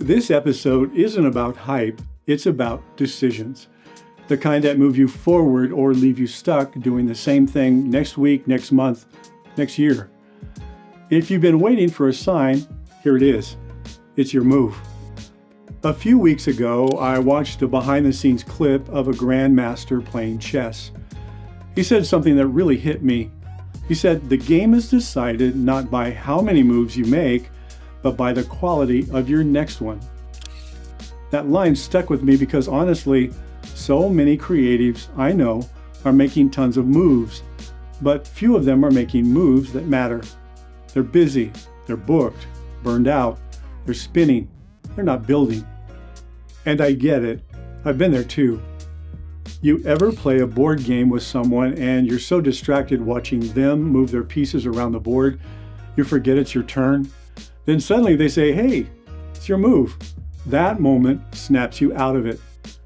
This episode isn't about hype, it's about decisions. The kind that move you forward or leave you stuck doing the same thing next week, next month, next year. If you've been waiting for a sign, here it is. It's your move. A few weeks ago, I watched a behind-the-scenes clip of a grandmaster playing chess. He said something that really hit me. He said, the game is decided not by how many moves you make, but by the quality of your next one. That line stuck with me because honestly, so many creatives I know are making tons of moves, but few of them are making moves that matter. They're busy, they're booked, burned out, they're spinning, they're not building. And I get it, I've been there too. You ever play a board game with someone and you're so distracted watching them move their pieces around the board, you forget it's your turn? Then suddenly they say, hey, it's your move. That moment snaps you out of it.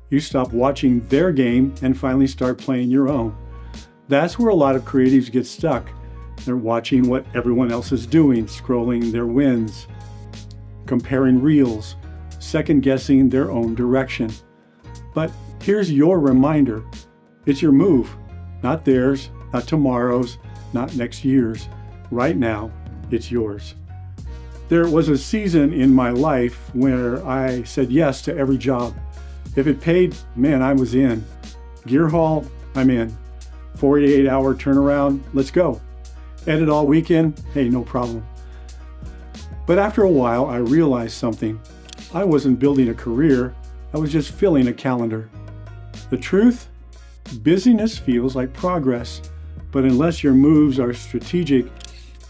You stop watching their game and finally start playing your own. That's where a lot of creatives get stuck. They're watching what everyone else is doing, scrolling their wins, comparing reels, second-guessing their own direction. But here's your reminder. It's your move, not theirs, not tomorrow's, not next year's. Right now, it's yours. There was a season in my life where I said yes to every job. If it paid, man, I was in. Gear haul, I'm in. 48-hour turnaround, let's go. Edit all weekend, hey, no problem. But after a while, I realized something. I wasn't building a career, I was just filling a calendar. The truth? Busyness feels like progress, but unless your moves are strategic,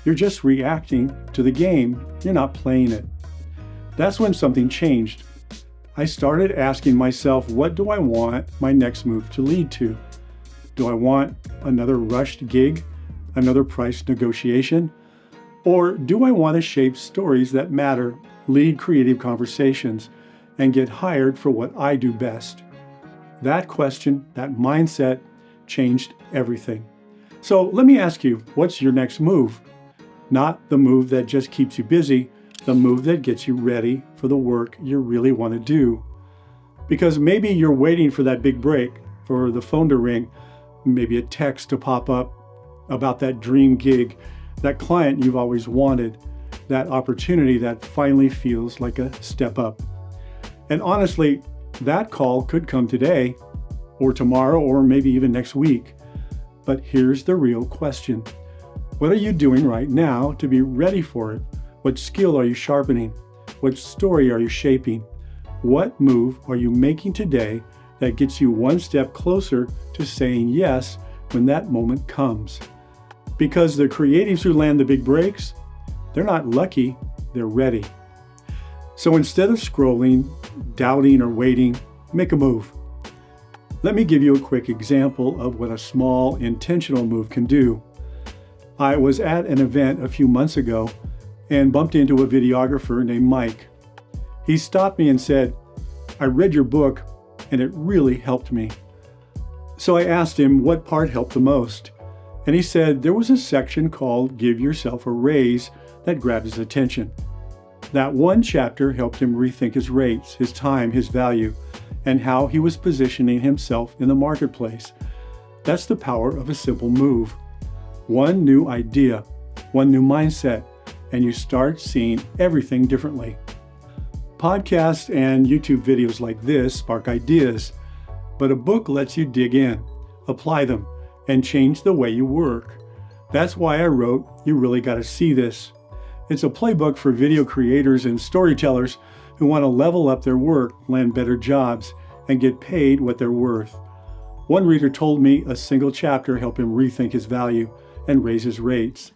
you're just reacting to the game, you're not playing it. That's when something changed. I started asking myself, what do I want my next move to lead to? Do I want another rushed gig, another price negotiation? Or do I want to shape stories that matter, lead creative conversations, and get hired for what I do best? That question, that mindset, changed everything. So let me ask you, what's your next move? Not the move that just keeps you busy, the move that gets you ready for the work you really want to do. Because maybe you're waiting for that big break, for the phone to ring, maybe a text to pop up about that dream gig, that client you've always wanted, that opportunity that finally feels like a step up. And honestly, that call could come today, or tomorrow, or maybe even next week. But here's the real question. What are you doing right now to be ready for it? What skill are you sharpening? What story are you shaping? What move are you making today that gets you one step closer to saying yes when that moment comes? Because the creatives who land the big breaks, they're not lucky, they're ready. So instead of scrolling, doubting, or waiting, make a move. Let me give you a quick example of what a small, intentional move can do. I was at an event a few months ago and bumped into a videographer named Mike. He stopped me and said, I read your book and it really helped me. So I asked him what part helped the most. And he said there was a section called Give Yourself a Raise that grabbed his attention. That one chapter helped him rethink his rates, his time, his value, and how he was positioning himself in the marketplace. That's the power of a simple move. One new idea, one new mindset, and you start seeing everything differently. Podcasts and YouTube videos like this spark ideas, but a book lets you dig in, apply them, and change the way you work. That's why I wrote You Really Gotta See This. It's a playbook for video creators and storytellers who want to level up their work, land better jobs, and get paid what they're worth. One reader told me a single chapter helped him rethink his value and raise his rates.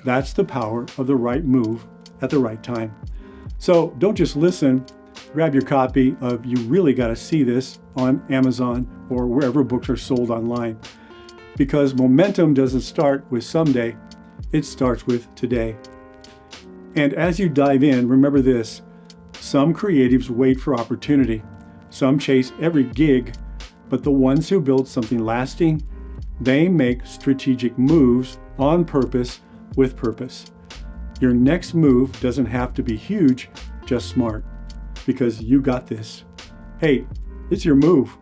That's the power of the right move at the right time. So don't just listen, grab your copy of You Really Gotta See This on Amazon or wherever books are sold online. Because momentum doesn't start with someday, it starts with today. And as you dive in, remember this, some creatives wait for opportunity. Some chase every gig, but the ones who build something lasting, they make strategic moves on purpose with purpose. Your next move doesn't have to be huge, just smart. because you got this. Hey, it's your move.